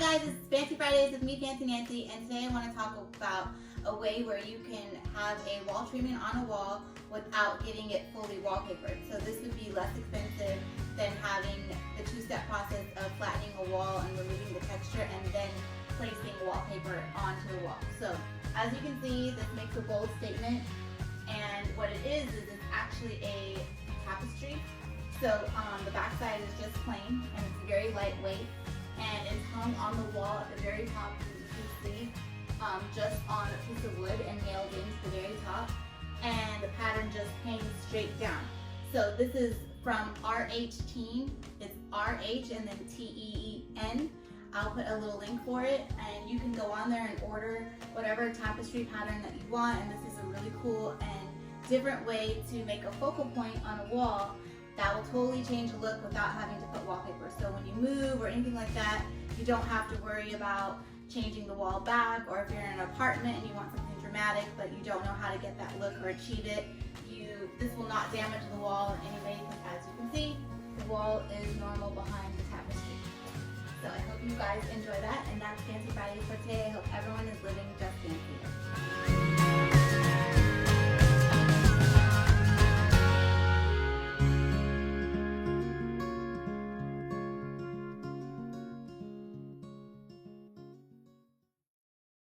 guys, it's Fancy Fridays with me, Fancy Nancy, and today I want to talk about a way where you can have a wall treatment on a wall without getting it fully wallpapered. So this would be less expensive than having the two-step process of flattening a wall and removing the texture and then placing wallpaper onto the wall. So as you can see, this makes a bold statement, and what it is it's actually a tapestry. So the back side is just plain and it's very lightweight, and it's hung on the wall at the very top, as you can see, just on a piece of wood and nailed into the very top, and the pattern just hangs straight down. So this is from RH Teen. It's RH and then TEEN. I'll put a little link for it, and you can go on there and order whatever tapestry pattern that you want. And this is a really cool and different way to make a focal point on a wall that will totally change the look without having to put wallpaper. So when you move or anything like that, you don't have to worry about changing the wall back, or if you're in an apartment and you want something dramatic but you don't know how to get that look or achieve it, this will not damage the wall in any way, because as you can see, the wall is normal behind the tapestry. So I hope you guys enjoy that,